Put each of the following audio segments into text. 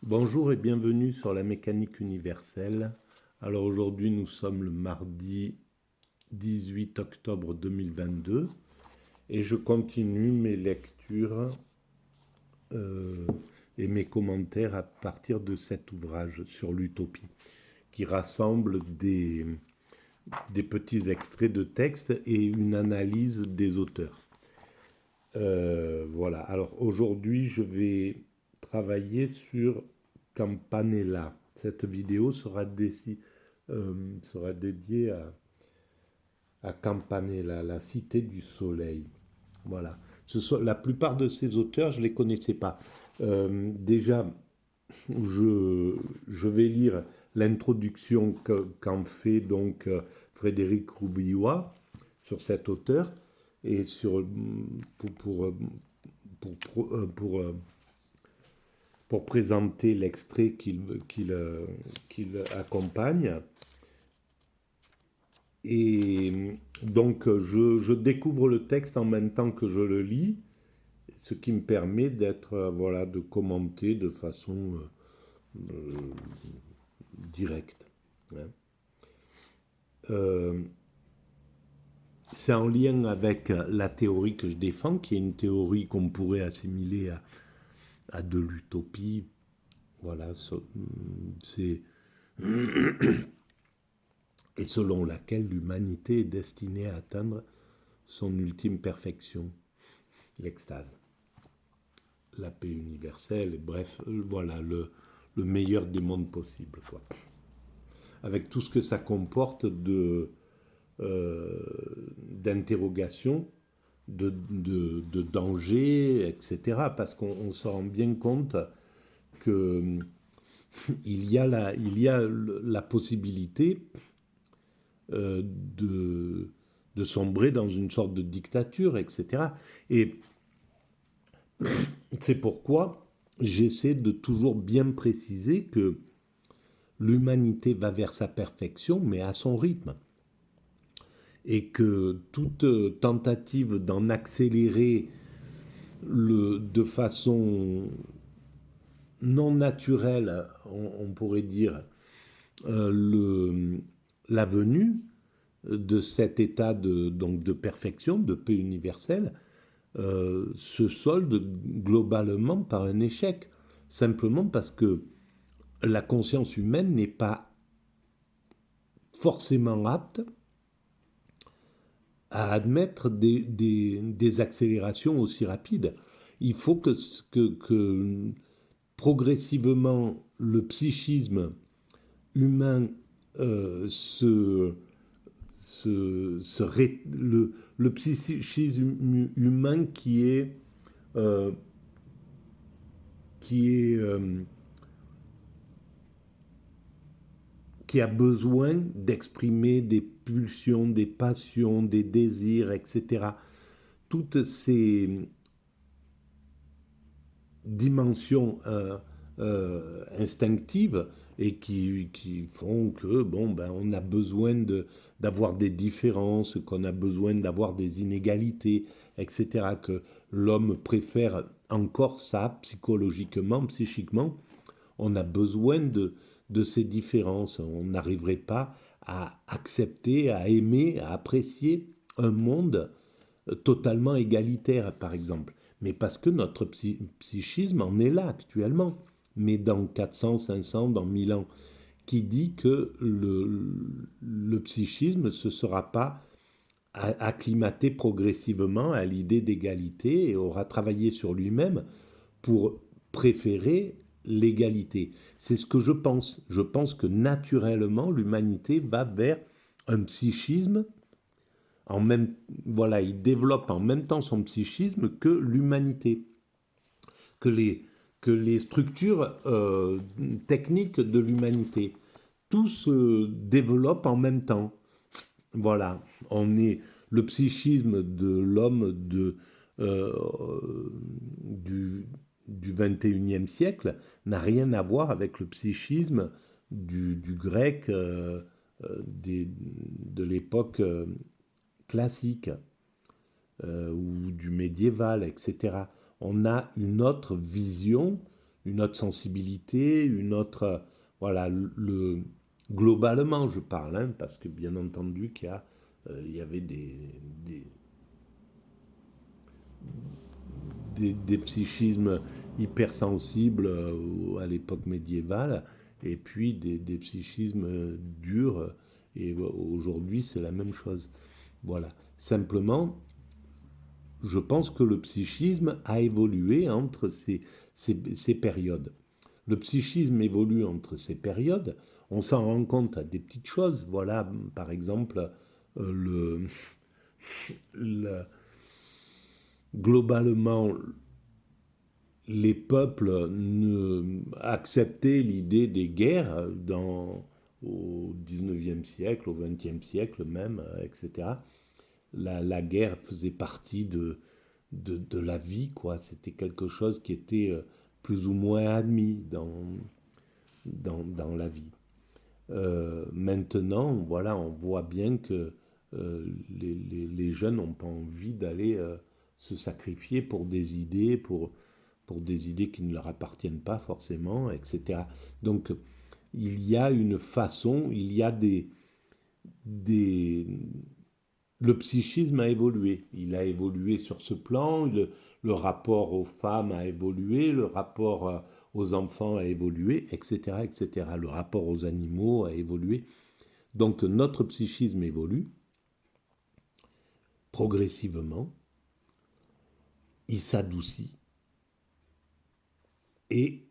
Bonjour et bienvenue sur la mécanique universelle. Alors aujourd'hui nous sommes le mardi 18 octobre 2022 et je continue mes lectures euh, et mes commentaires à partir de cet ouvrage sur l'utopie qui rassemble des petits extraits de texte et une analyse des auteurs. Voilà, alors aujourd'hui je vais travailler sur Campanella. Cette vidéo sera dédiée à Campanella, la cité du soleil. Voilà. La plupart de ces auteurs, je ne les connaissais pas. Déjà, je, je vais lire l'introduction qu'en fait donc Frédéric Rouvillois sur cet auteur et pour, pour, pour, pour présenter l'extrait qu'il accompagne. Et donc, je découvre le texte en même temps que je le lis, ce qui me permet voilà, de commenter de façon directe. Hein. Euh, c'est en lien avec la théorie que je défends, qui est une théorie qu'on pourrait assimiler à de l'utopie. Voilà, c'est et selon laquelle l'humanité est destinée à atteindre son ultime perfection, l'extase, la paix universelle, et bref, voilà, le meilleur des mondes possibles, quoi. Avec tout ce que ça comporte d'interrogations, de dangers, etc. Parce qu'on se rend bien compte que il y a la possibilité euh, de, de sombrer dans une sorte de dictature, etc. Et c'est pourquoi j'essaie de toujours bien préciser que l'humanité va vers sa perfection, mais à son rythme. Et que toute tentative d'en accélérer de façon non naturelle, on pourrait dire, la venue de cet état donc de perfection, de paix universelle, se solde globalement par un échec. Simplement parce que la conscience humaine n'est pas forcément apte à admettre des accélérations aussi rapides. Il faut que progressivement le psychisme humain le psychisme humain euh, qui est qui a besoin d'exprimer des pulsions, des passions, des désirs, etc. Toutes ces dimensions instinctives et qui font que bon ben on a besoin d'avoir des différences, qu'on a besoin d'avoir des inégalités, etc. Que l'homme préfère encore ça psychologiquement, psychiquement. On a besoin de ces différences. On n'arriverait pas à accepter, à aimer, à apprécier un monde totalement égalitaire, par exemple. Mais parce que notre psychisme en est là actuellement. Mais dans 400, 500, dans 1000 ans, qui dit que le psychisme ne se sera pas acclimaté progressivement à l'idée d'égalité et aura travaillé sur lui-même pour préférer l'égalité. C'est ce que je pense. Je pense que naturellement, l'humanité va vers un psychisme en même, voilà, il développe en même temps son psychisme que l'humanité, que que les structures techniques de l'humanité. Tout se développe en même temps. Voilà, on est le psychisme de l'homme euh, du, du 21e siècle n'a rien à voir avec le psychisme du grec de l'époque classique ou du médiéval, etc. On a une autre vision une autre sensibilité, une autre... Voilà, globalement je parle, hein, parce que bien entendu il y avait des, des psychismes hypersensibles à l'époque médiévale, et puis des psychismes durs, et aujourd'hui c'est la même chose. Voilà. Simplement, je pense que le psychisme a évolué entre ces périodes. Le psychisme évolue entre ces périodes. On s'en rend compte à des petites choses. Voilà, par exemple, le, le- globalement, les peuples acceptaient l'idée des guerres au 19e siècle, au 20e siècle même, etc. La guerre faisait partie de la vie, quoi. C'était quelque chose qui était plus ou moins admis dans la vie. Maintenant, voilà, on voit bien que les jeunes n'ont pas envie d'aller se sacrifier pour des idées qui ne leur appartiennent pas forcément, etc. Donc, il y a une façon, il y a des, le psychisme a évolué. Il a évolué sur ce plan, le rapport aux femmes a évolué, le rapport aux enfants a évolué, etc., etc. Le rapport aux animaux a évolué. Donc notre psychisme évolue progressivement, il s'adoucit, et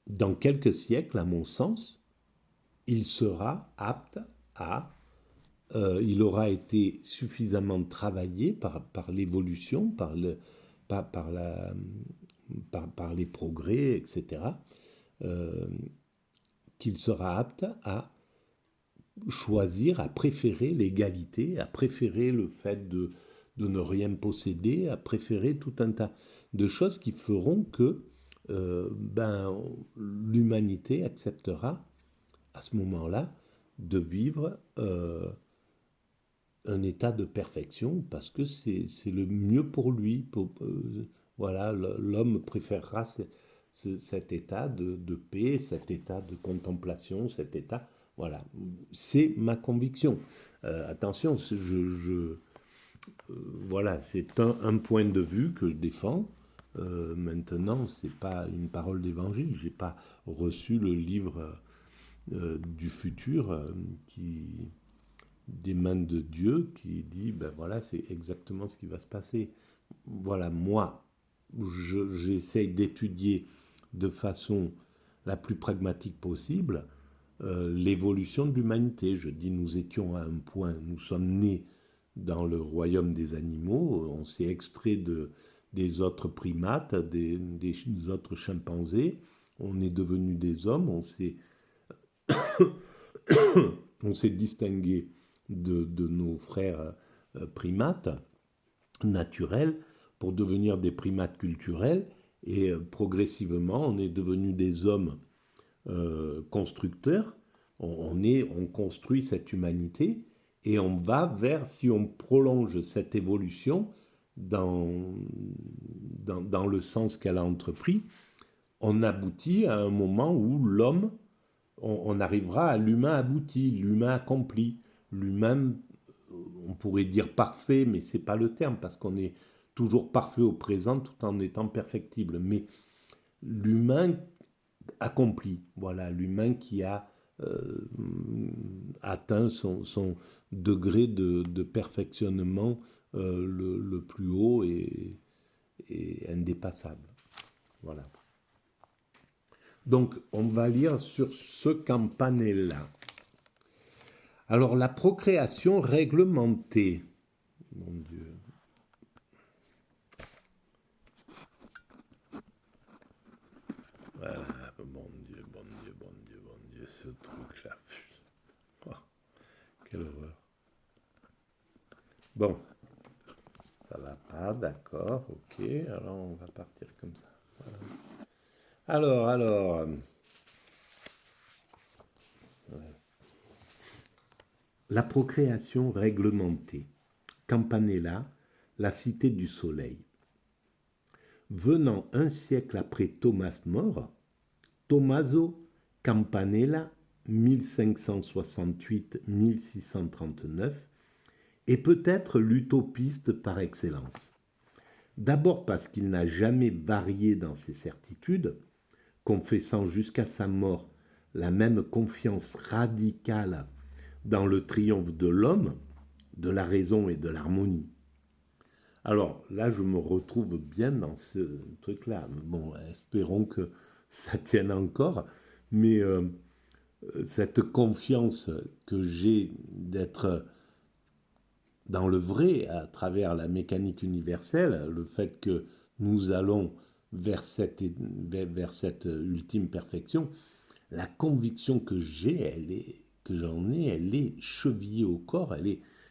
dans quelques siècles, à mon sens, il sera apte à... il aura été suffisamment travaillé par l'évolution, par la, par les progrès, etc., euh, qu'il sera apte à choisir, à préférer l'égalité, à préférer le fait de ne rien posséder, à préférer tout un tas de choses qui feront que l'humanité acceptera à ce moment-là de vivre un état de perfection parce que c'est le mieux pour lui. Voilà, l'homme préférera cet état de paix, cet état de contemplation, cet état. Voilà, c'est ma conviction. Attention, voilà, c'est un point de vue que je défends. Maintenant, c'est pas une parole d'évangile. J'ai pas reçu le livre du futur qui des mains de Dieu qui dit ben voilà, c'est exactement ce qui va se passer. Voilà, moi, j'essaye d'étudier de façon la plus pragmatique possible l'évolution de l'humanité. Je dis nous étions à un point, nous sommes nés dans le royaume des animaux, on s'est extrait des autres primates, des autres chimpanzés, on est devenus des hommes, on s'est distingué de nos frères primates naturels pour devenir des primates culturels, et progressivement on est devenus des hommes constructeurs. On construit cette humanité et on va vers, si on prolonge cette évolution dans le sens qu'elle a entrepris, on aboutit à un moment où l'homme, on arrivera à l'humain abouti, l'humain accompli, l'humain, on pourrait dire parfait, mais c'est pas le terme, parce qu'on est toujours parfait au présent tout en étant perfectible. Mais l'humain accompli, voilà, l'humain qui a atteint son degré de perfectionnement le plus haut et indépassable. Voilà. Donc, on va lire sur ce campanella. Alors, la procréation réglementée. Mon Dieu. Voilà, bon Dieu, bon Dieu, bon Dieu, bon Dieu, ce truc-là. Oh, quelle horreur. Bon, ça va pas, d'accord, ok. Alors, on va partir comme ça. Voilà. Alors, la procréation réglementée. Campanella, la cité du soleil. venant un siècle après Thomas mort, Tommaso Campanella, 1568-1639, est peut-être l'utopiste par excellence. D'abord parce qu'il n'a jamais varié dans ses certitudes, confessant jusqu'à sa mort la même confiance radicale dans le triomphe de l'homme, de la raison et de l'harmonie. Alors là, je me retrouve bien dans ce truc-là. Bon, espérons que ça tienne encore, mais cette confiance que j'ai d'être dans le vrai à travers la mécanique universelle, le fait que nous allons vers cette ultime perfection, la conviction que j'en ai, elle est chevillée au corps,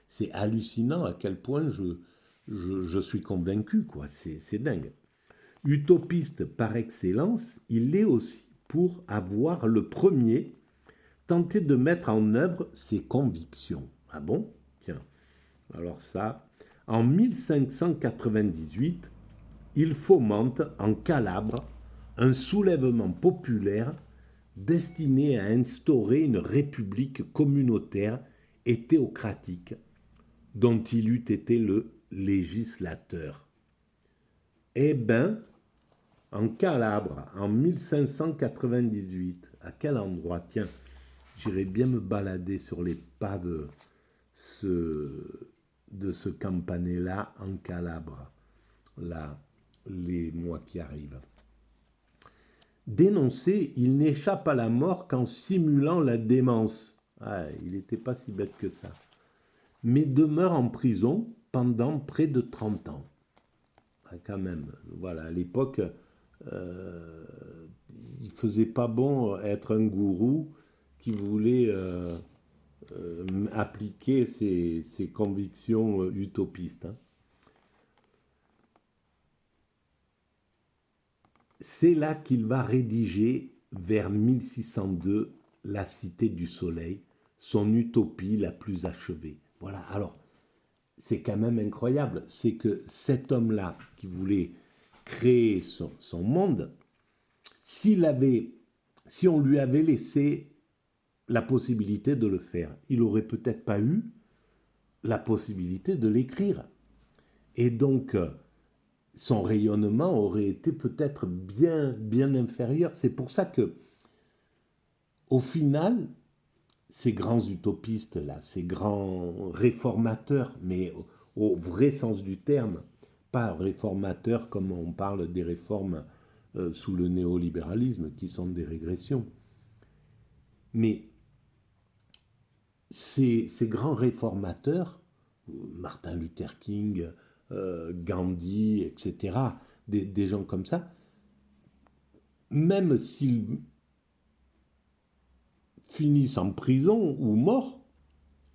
c'est hallucinant à quel point je suis convaincu, quoi. C'est dingue. Utopiste par excellence, il l'est aussi pour avoir le premier tenté de mettre en œuvre ses convictions. Ah bon? Tiens. Alors ça, en 1598, il fomente en Calabre un soulèvement populaire destiné à instaurer une république communautaire et théocratique dont il eût été le législateur. Eh bien, en Calabre, en 1598, à quel endroit? Tiens, j'irais bien me balader sur les pas de ce Campanella en Calabre, là, les mois qui arrivent. Dénoncé, il n'échappe à la mort qu'en simulant la démence. Ah, il n'était pas si bête que ça. Mais demeure en prison pendant près de 30 ans. Ah, quand même, voilà, à l'époque, il ne faisait pas bon être un gourou qui voulait appliquer ses convictions utopistes. Hein. C'est là qu'il va rédiger, vers 1602, La Cité du Soleil, son utopie la plus achevée. Voilà, alors, c'est quand même incroyable, c'est que cet homme-là, qui voulait créer son monde, si on lui avait laissé la possibilité de le faire, il n'aurait peut-être pas eu la possibilité de l'écrire. Et donc, son rayonnement aurait été peut-être bien, bien inférieur. C'est pour ça que, au final, ces grands utopistes-là, ces grands réformateurs, mais au vrai sens du terme, pas réformateurs comme on parle des réformes sous le néolibéralisme, qui sont des régressions. Mais ces grands réformateurs, Martin Luther King, Gandhi, etc., des gens comme ça, même s'ils finissent en prison ou morts,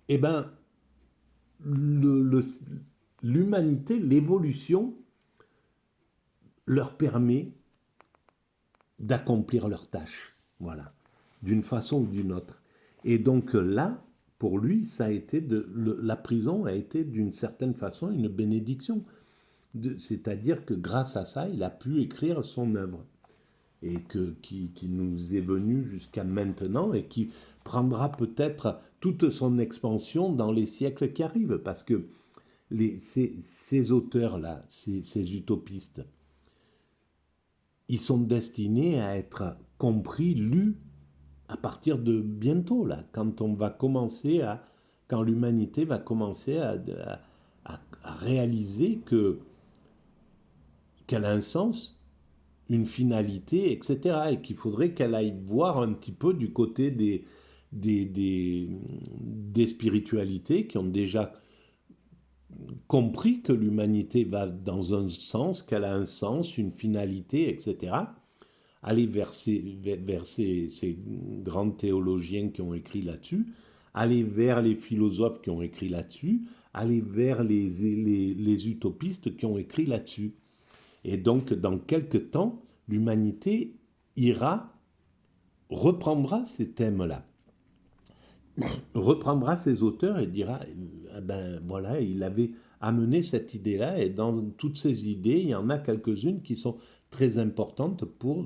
eh ben, l'humanité, l'évolution, leur permet d'accomplir leurs tâches, voilà, d'une façon ou d'une autre. Et donc là, pour lui, ça a été la prison a été d'une certaine façon une bénédiction. C'est-à-dire que grâce à ça, il a pu écrire son œuvre. Et qui nous est venu jusqu'à maintenant et qui prendra peut-être toute son expansion dans les siècles qui arrivent. Parce que ces auteurs-là, ces utopistes, ils sont destinés à être compris, lus à partir de bientôt, là, quand l'humanité va commencer à réaliser qu'elle a un sens, une finalité, etc. Et qu'il faudrait qu'elle aille voir un petit peu du côté des spiritualités qui ont déjà compris que l'humanité va dans un sens, qu'elle a un sens, une finalité, etc. Aller vers ces grands théologiens qui ont écrit là-dessus, aller vers les philosophes qui ont écrit là-dessus, aller vers les utopistes qui ont écrit là-dessus. Et donc, dans quelque temps, l'humanité reprendra ces thèmes-là, reprendra ces auteurs et dira, ben voilà, il avait amené cette idée-là, et dans toutes ces idées, il y en a quelques-unes qui sont très importantes pour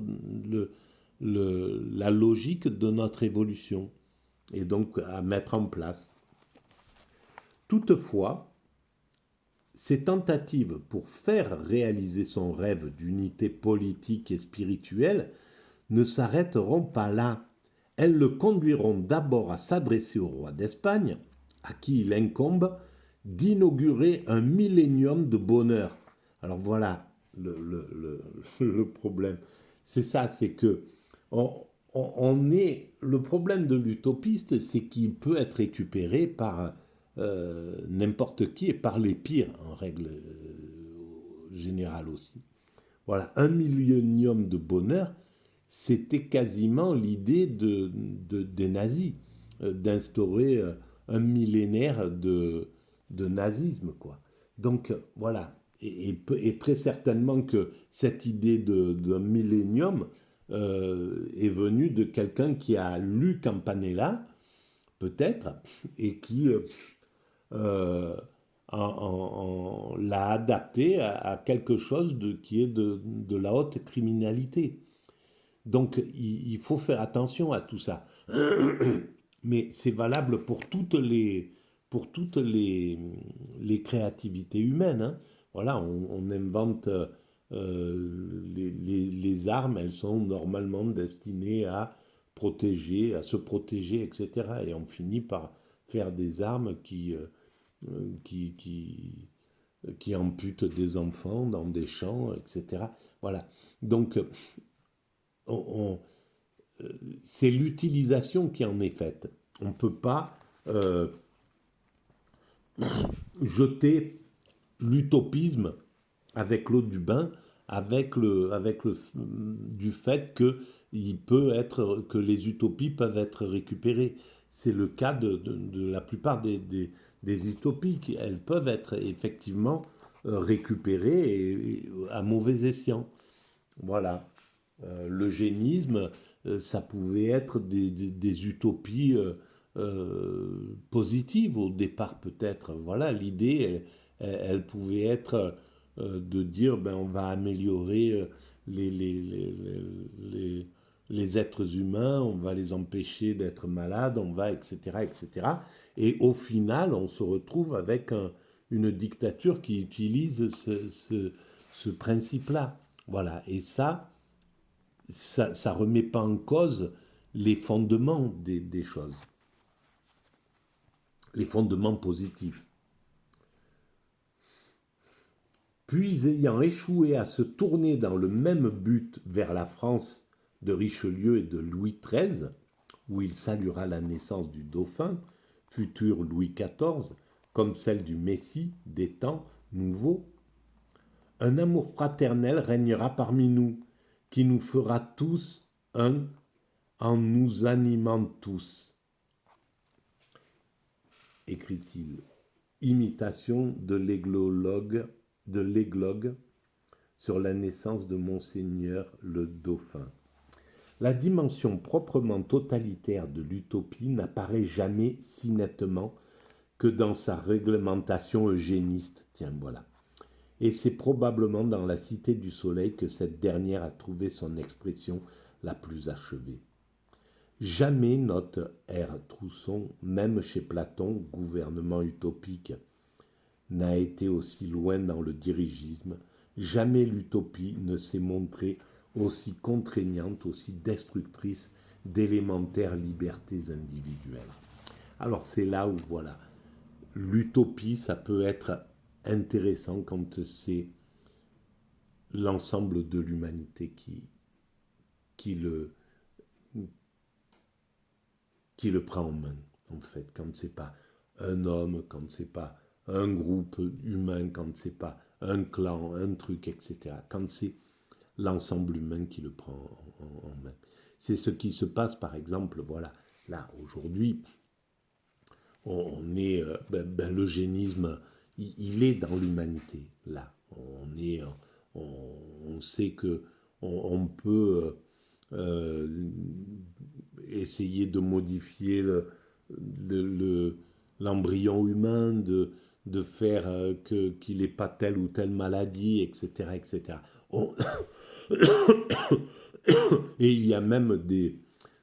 la logique de notre évolution, et donc à mettre en place. Toutefois, ces tentatives pour faire réaliser son rêve d'unité politique et spirituelle ne s'arrêteront pas là. Elles le conduiront d'abord à s'adresser au roi d'Espagne, à qui il incombe d'inaugurer un millénium de bonheur. Alors voilà le problème. C'est ça, c'est que le problème de l'utopiste, c'est qu'il peut être récupéré par n'importe qui et par les pires, en règle générale aussi. Voilà, un millénium de bonheur, c'était quasiment l'idée des nazis, d'instaurer un millénaire de nazisme, quoi. Donc voilà, et très certainement que cette idée d'un millénium est venue de quelqu'un qui a lu Campanella, peut-être, et qui euh, l'a adapté à quelque chose qui est de la haute criminalité. Donc il faut faire attention à tout ça. Mais c'est valable pour toutes les créativités humaines, hein. Voilà, on invente les armes, elles sont normalement destinées à protéger, à se protéger, etc. Et on finit par faire des armes qui, qui, qui amputent des enfants dans des champs, etc. Voilà. Donc, on, c'est l'utilisation qui en est faite. On ne peut pas jeter l'utopisme avec l'eau du bain, du fait que les utopies peuvent être récupérées. C'est le cas de la plupart des utopies. Elles peuvent être effectivement récupérées à mauvais escient. Voilà. L'eugénisme, ça pouvait être des utopies positives au départ peut-être. Voilà, l'idée, elle pouvait être de dire, ben, on va améliorer les, les, les, les, les êtres humains, on va les empêcher d'être malades, on va, etc., etc. Et au final, on se retrouve avec une dictature qui utilise ce principe-là. Voilà, et ça remet pas en cause les fondements des choses, les fondements positifs. Puis, ayant échoué à se tourner dans le même but vers la France de Richelieu et de Louis XIII, où il saluera la naissance du dauphin, futur Louis XIV, comme celle du Messie des temps nouveaux, un amour fraternel régnera parmi nous, qui nous fera tous un en nous animant tous, écrit-il. Imitation de l'églogue sur la naissance de Monseigneur le Dauphin. La dimension proprement totalitaire de l'utopie n'apparaît jamais si nettement que dans sa réglementation eugéniste. Tiens, voilà. Et c'est probablement dans la Cité du Soleil que cette dernière a trouvé son expression la plus achevée. Jamais, note R. Trousson, même chez Platon, gouvernement utopique, n'a été aussi loin dans le dirigisme. Jamais l'utopie ne s'est montrée aussi contraignante, aussi destructrice d'élémentaires libertés individuelles. Alors c'est là où, voilà, l'utopie, ça peut être intéressant quand c'est l'ensemble de l'humanité qui le, qui le prend en main, en fait, quand c'est pas un homme, quand c'est pas un groupe humain, quand c'est pas un clan, un truc, etc. Quand c'est l'ensemble humain qui le prend en main. C'est ce qui se passe, par exemple, voilà, là, aujourd'hui, l'eugénisme, il est dans l'humanité, là. On sait que on peut essayer de modifier le- l'embryon humain, de faire qu'il n'ait pas telle ou telle maladie, etc. etc. On- et il y a même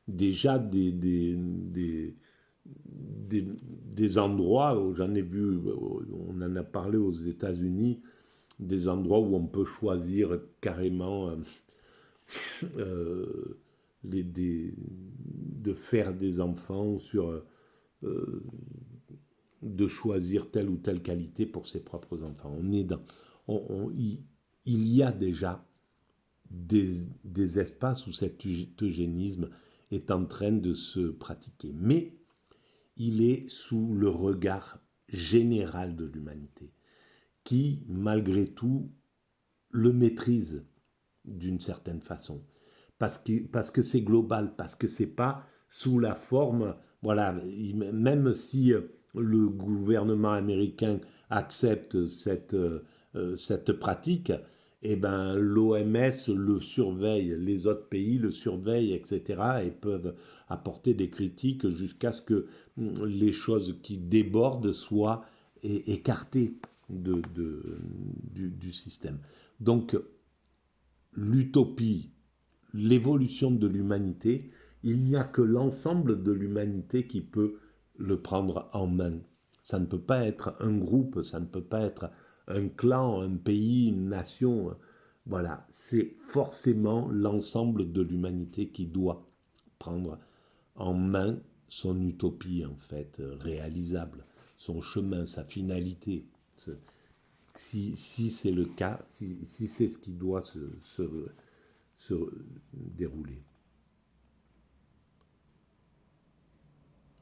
déjà des endroits, où j'en ai vu, on en a parlé aux États-Unis, des endroits où on peut choisir carrément euh, de faire des enfants de choisir telle ou telle qualité pour ses propres enfants. On est dans, il y a déjà des espaces où cet eugénisme est en train de se pratiquer. Mais il est sous le regard général de l'humanité, qui, malgré tout, le maîtrise d'une certaine façon. Parce que c'est global, parce que c'est pas sous la forme, voilà, même si le gouvernement américain accepte cette pratique, eh ben, l'OMS le surveille, les autres pays le surveillent, etc., et peuvent apporter des critiques jusqu'à ce que les choses qui débordent soient écartées du système. Donc, l'utopie, l'évolution de l'humanité, il n'y a que l'ensemble de l'humanité qui peut le prendre en main. Ça ne peut pas être un groupe, ça ne peut pas être un clan, un pays, une nation. Voilà, c'est forcément l'ensemble de l'humanité qui doit prendre en main son utopie, en fait, réalisable, son chemin, sa finalité. Si c'est le cas, si c'est ce qui doit se dérouler.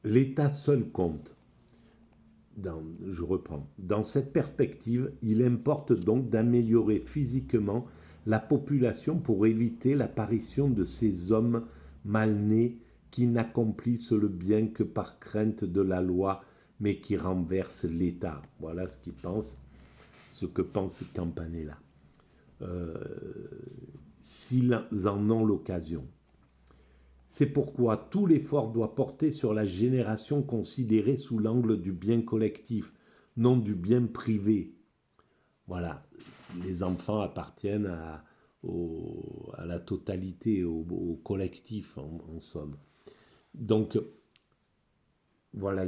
L'État seul compte. Je reprends. Dans cette perspective, il importe donc d'améliorer physiquement la population pour éviter l'apparition de ces hommes mal nés qui n'accomplissent le bien que par crainte de la loi, mais qui renversent l'État. Voilà ce que pense Campanella. S'ils en ont l'occasion. C'est pourquoi tout l'effort doit porter sur la génération considérée sous l'angle du bien collectif, non du bien privé. Voilà, les enfants appartiennent à la totalité, au collectif en somme. Donc voilà,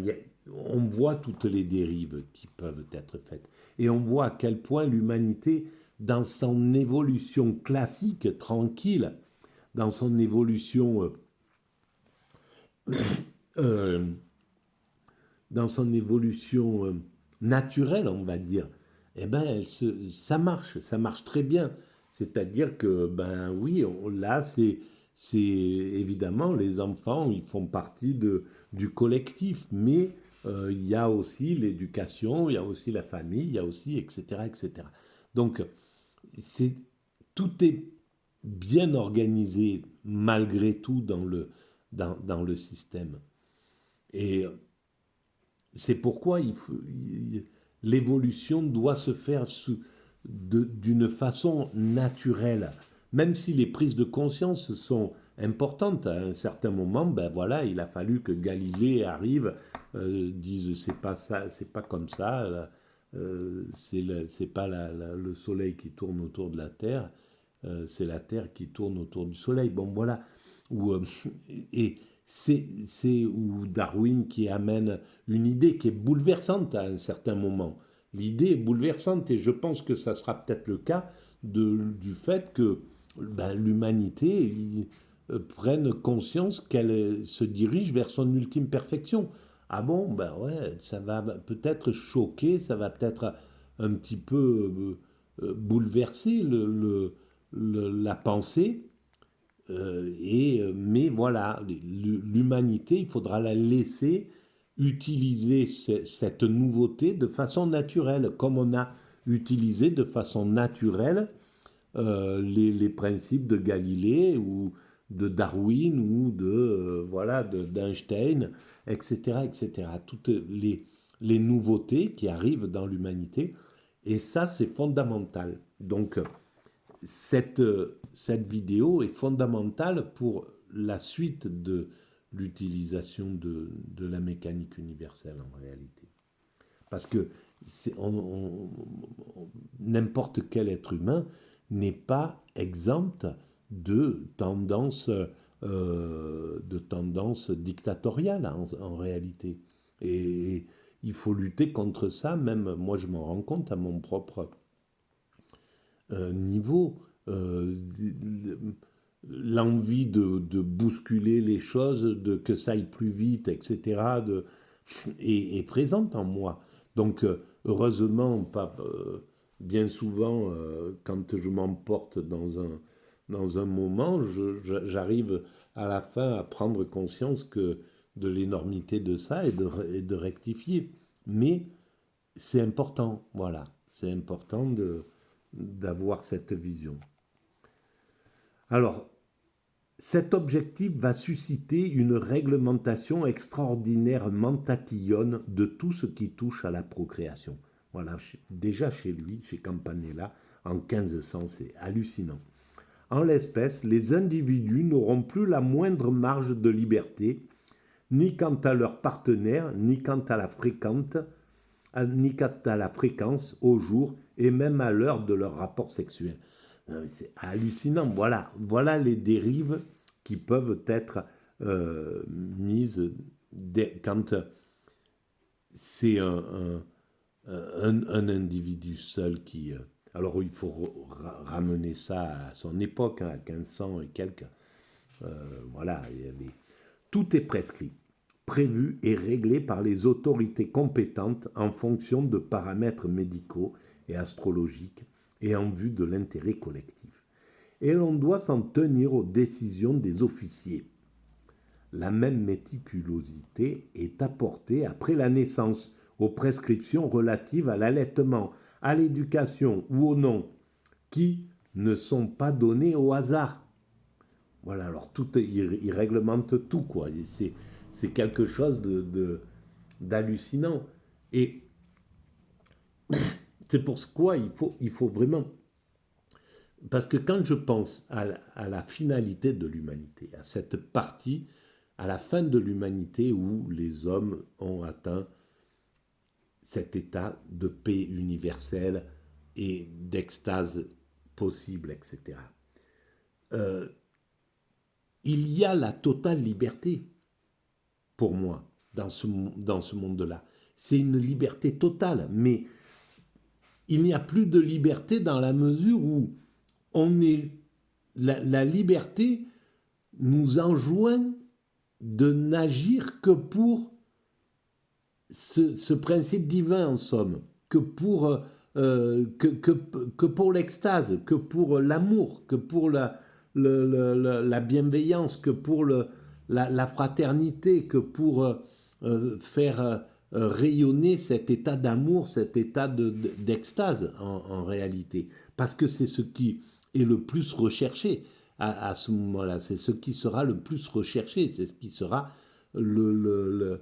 on voit toutes les dérives qui peuvent être faites. Et on voit à quel point l'humanité, dans son évolution classique, tranquille, dans son évolution euh, naturelle, on va dire, eh ben, ça marche très bien. C'est-à-dire que, ben oui, là, c'est évidemment les enfants, ils font partie du collectif, mais il y a aussi l'éducation, il y a aussi la famille, il y a aussi, etc., etc. Donc, c'est, tout est bien organisé malgré tout dans le système. Et c'est pourquoi l'évolution doit se faire d'une façon naturelle. Même si les prises de conscience sont importantes, à un certain moment, ben voilà, il a fallu que Galilée arrive, dise c'est pas ça, c'est pas comme ça, là, c'est pas le Soleil qui tourne autour de la Terre, c'est la Terre qui tourne autour du Soleil. Bon voilà, ou, et c'est où Darwin qui amène une idée qui est bouleversante à un certain moment. L'idée est bouleversante et je pense que ça sera peut-être le cas du fait que ben, l'humanité prenne conscience qu'elle se dirige vers son ultime perfection. Ah bon, ben ouais, ça va peut-être choquer, ça va peut-être un petit peu bouleverser la pensée, mais voilà, l'humanité, il faudra la laisser utiliser cette nouveauté de façon naturelle, comme on a utilisé de façon naturelle les principes de Galilée ou de Darwin ou voilà, d'Einstein, etc., etc. Toutes les nouveautés qui arrivent dans l'humanité, et ça, c'est fondamental. Donc, cette vidéo est fondamentale pour la suite l'utilisation de la mécanique universelle en réalité. Parce que n'importe quel être humain n'est pas exempt de tendances dictatoriales en réalité. Et il faut lutter contre ça, même moi je m'en rends compte à mon propre niveau. L'envie de bousculer les choses, que ça aille plus vite, etc., est présente en moi. Donc, heureusement, bien souvent, quand je m'emporte dans un moment, j'arrive à la fin à prendre conscience de l'énormité de ça et de rectifier. Mais c'est important, voilà. C'est important d'avoir cette vision. Alors, cet objectif va susciter une réglementation extraordinairement tatillonne de tout ce qui touche à la procréation. Voilà, déjà chez lui, chez Campanella, en 1500, c'est hallucinant. En l'espèce, les individus n'auront plus la moindre marge de liberté, ni quant à leur partenaire, ni quant à la fréquence au jour et même à l'heure de leur rapport sexuel. C'est hallucinant. Voilà les dérives qui peuvent être mises quand c'est un individu seul qui... alors il faut ramener ça à son époque, à 1500 et quelques. Voilà, tout est prescrit, prévu et réglé par les autorités compétentes en fonction de paramètres médicaux et astrologiques et en vue de l'intérêt collectif. Et l'on doit s'en tenir aux décisions des officiers. La même méticulosité est apportée après la naissance aux prescriptions relatives à l'allaitement, à l'éducation ou au nom, qui ne sont pas données au hasard. Voilà, alors il réglemente tout, quoi. C'est quelque chose d'hallucinant. Et c'est pour quoi il faut vraiment... Parce que quand je pense à la finalité de l'humanité, à cette partie, à la fin de l'humanité où les hommes ont atteint cet état de paix universelle et d'extase possible, etc. Il y a la totale liberté, pour moi, dans ce monde-là. C'est une liberté totale, mais il n'y a plus de liberté dans la mesure où la liberté nous enjoint de n'agir que pour ce principe divin, en somme, que pour l'extase, que pour l'amour, que pour la bienveillance, que pour la fraternité, que pour faire rayonner cet état d'amour, cet état d'extase en réalité. Parce que c'est ce qui est le plus recherché à ce moment-là. C'est ce qui sera le plus recherché. C'est ce qui sera le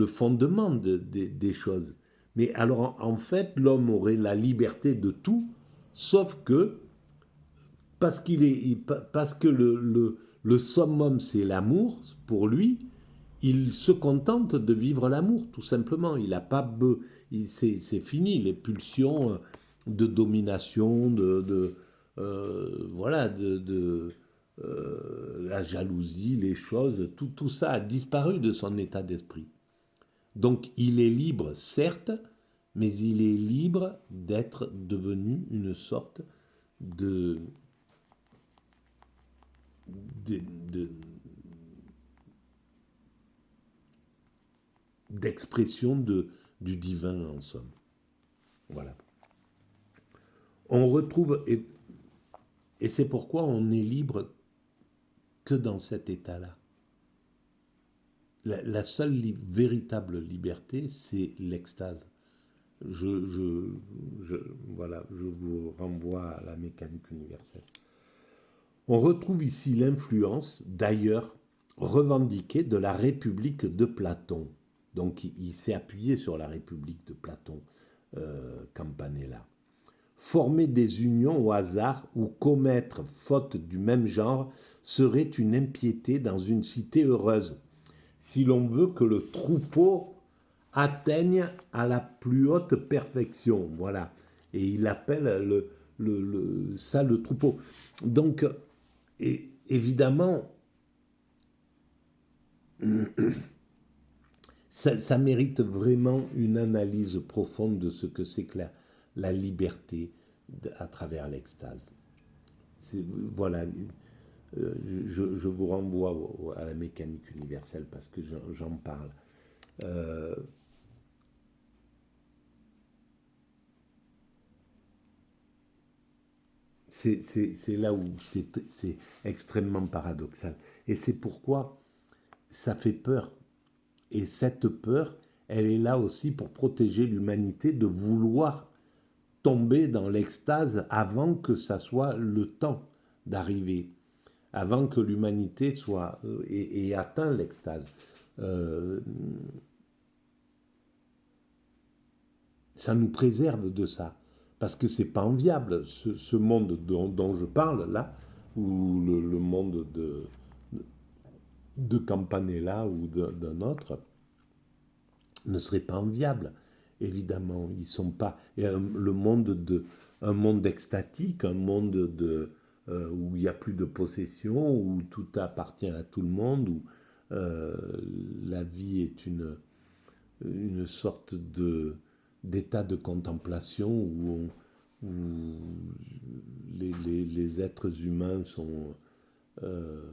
fondement des choses. Mais alors, en fait, l'homme aurait la liberté de tout, sauf que, parce que le summum, c'est l'amour, pour lui, il se contente de vivre l'amour, tout simplement. Il n'a pas... c'est fini, les pulsions de domination, voilà, la jalousie, les choses, tout ça a disparu de son état d'esprit. Donc il est libre, certes, mais il est libre d'être devenu une sorte d'expression du divin, en somme. Voilà. On retrouve, et c'est pourquoi on est libre que dans cet état-là. La seule véritable liberté, c'est l'extase. Voilà, je vous renvoie à la mécanique universelle. On retrouve ici l'influence, d'ailleurs, revendiquée de la République de Platon. Donc il s'est appuyé sur la République de Platon, Campanella. Former des unions au hasard ou commettre faute du même genre serait une impiété dans une cité heureuse, si l'on veut que le troupeau atteigne à la plus haute perfection. Voilà. Et il appelle ça le troupeau. Donc, évidemment, ça mérite vraiment une analyse profonde de ce que c'est que la liberté à travers l'extase. Voilà, je vous renvoie à la mécanique universelle parce que j'en parle. Euh, c'est là où c'est extrêmement paradoxal. Et c'est pourquoi ça fait peur. Et cette peur, elle est là aussi pour protéger l'humanité de vouloir tomber dans l'extase avant que ça soit le temps d'arriver, avant que l'humanité soit et atteint l'extase. Euh, ça nous préserve de ça. Parce que c'est pas enviable, ce monde dont je parle là, ou le monde de Campanella ou d'un autre, ne serait pas enviable. Évidemment, ils sont pas. Et un monde extatique, un monde où il n'y a plus de possession, où tout appartient à tout le monde, où euh, la vie est une sorte d'état de contemplation où les êtres humains euh,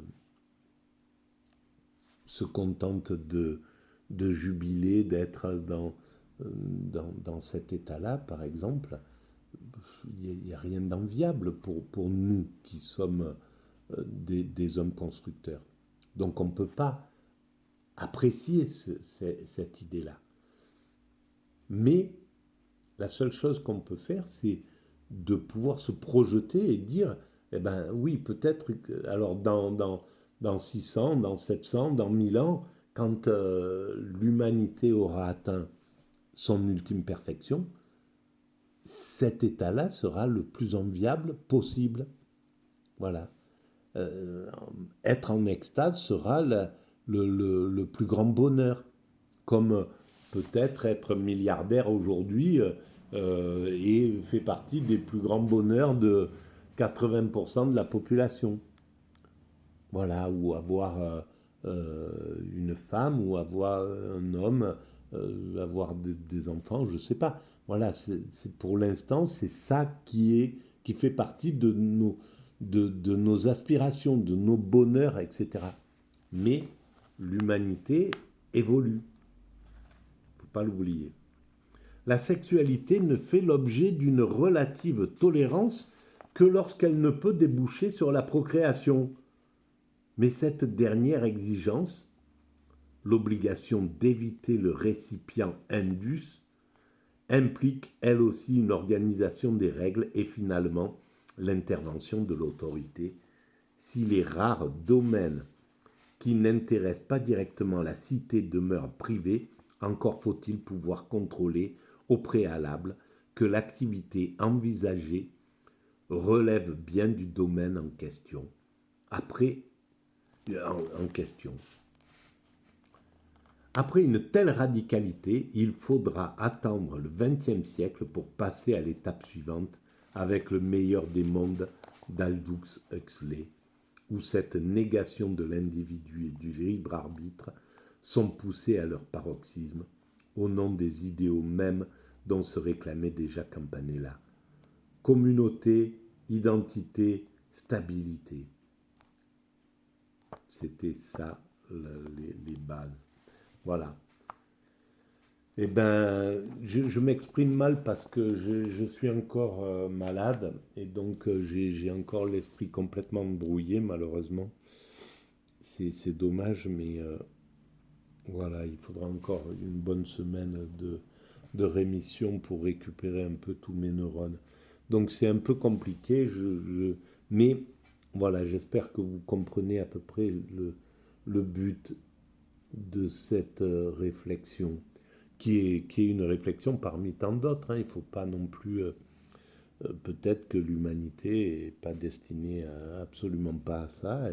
se contentent de jubiler, d'être dans cet état-là, par exemple. Il n'y a rien d'enviable pour nous qui sommes des hommes constructeurs. Donc on ne peut pas apprécier cette idée-là. Mais la seule chose qu'on peut faire, c'est de pouvoir se projeter et dire, eh ben oui, peut-être, alors dans 600, dans 700, dans 1000 ans, quand l'humanité aura atteint son ultime perfection, cet état-là sera le plus enviable possible. Voilà. Euh, Être en extase sera le plus grand bonheur. Comme peut-être être milliardaire aujourd'hui et fait partie des plus grands bonheurs de 80% de la population. Voilà, ou avoir une femme, ou avoir un homme, avoir des enfants, je ne sais pas. Voilà, pour l'instant, c'est ça qui fait partie de nos aspirations, de nos bonheurs, etc. Mais l'humanité évolue, il ne faut pas l'oublier. La sexualité ne fait l'objet d'une relative tolérance que lorsqu'elle ne peut déboucher sur la procréation. Mais cette dernière exigence, l'obligation d'éviter le récipient indus, implique elle aussi une organisation des règles et finalement l'intervention de l'autorité si les rares domaines qui n'intéressent pas directement la cité demeurent privés, encore faut-il pouvoir contrôler au préalable que l'activité envisagée relève bien du domaine en question. En question. Après une telle radicalité, il faudra attendre le XXe siècle pour passer à l'étape suivante avec le meilleur des mondes d'Aldous Huxley, où cette négation de l'individu et du libre arbitre sont poussés à leur paroxysme au nom des idéaux mêmes dont se réclamait déjà Campanella. Communauté, identité, stabilité. C'était ça les bases. Voilà. Eh bien, je m'exprime mal parce que je suis encore malade et donc j'ai encore l'esprit complètement brouillé, malheureusement. C'est dommage, mais voilà, il faudra encore une bonne semaine de rémission pour récupérer un peu tous mes neurones. Donc c'est un peu compliqué, mais voilà, j'espère que vous comprenez à peu près le but de cette réflexion, qui est une réflexion parmi tant d'autres. Hein. Il ne faut pas non plus... peut-être que l'humanité n'est pas destinée absolument pas à ça,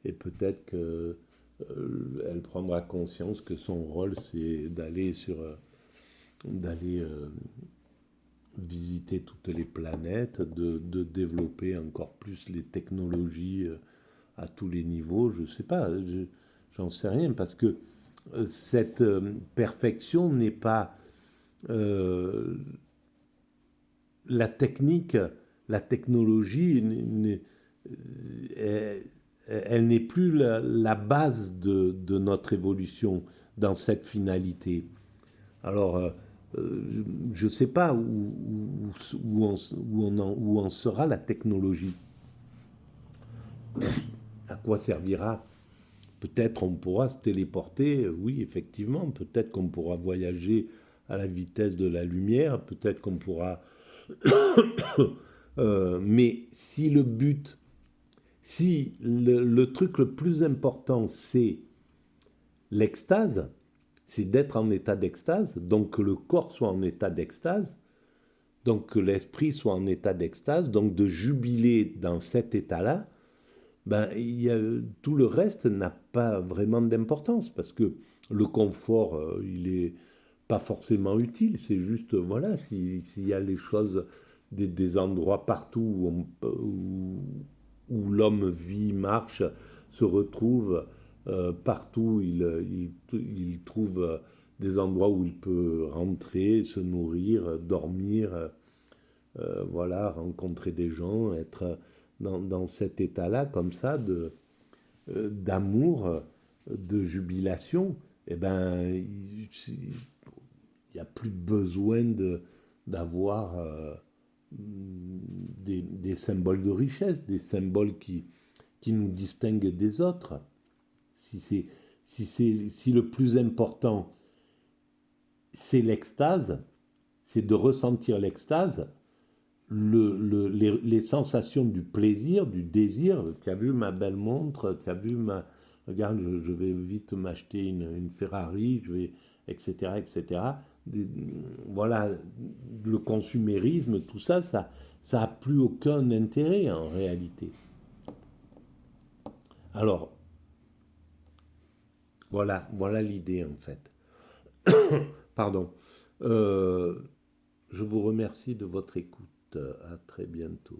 et peut-être que elle prendra conscience que son rôle, c'est d'aller visiter toutes les planètes, de développer encore plus les technologies à tous les niveaux. Je sais pas, j'en sais rien, parce que cette perfection n'est pas euh, la technique, la technologie, elle, elle n'est plus la base de notre évolution dans cette finalité. Alors, je ne sais pas où en sera la technologie. À quoi servira? Peut-être on pourra se téléporter, oui, effectivement. Peut-être qu'on pourra voyager à la vitesse de la lumière. Peut-être qu'on pourra... mais si le but, si le truc le plus important, c'est l'extase, c'est d'être en état d'extase, donc que le corps soit en état d'extase, donc que l'esprit soit en état d'extase, donc de jubiler dans cet état-là, ben, tout le reste n'a pas vraiment d'importance, parce que le confort, il est pas forcément utile, c'est juste, voilà, s'il y a les choses, des endroits partout où l'homme vit, marche, se retrouve, partout il trouve des endroits où il peut rentrer, se nourrir, dormir, voilà, rencontrer des gens, être dans cet état-là, comme ça, d'amour, de jubilation, eh ben, il n'y a plus besoin d'avoir des symboles de richesse, des symboles qui nous distinguent des autres. Si, c'est, si le plus important, c'est l'extase, c'est de ressentir l'extase, les sensations du plaisir, du désir. Tu as vu ma belle montre, tu as vu ma... Regarde, je vais vite m'acheter une Ferrari, je vais, etc., etc. Voilà, le consumérisme, tout ça, ça a plus aucun intérêt en réalité. Alors, voilà l'idée en fait. Pardon. Euh, je vous remercie de votre écoute. À très bientôt.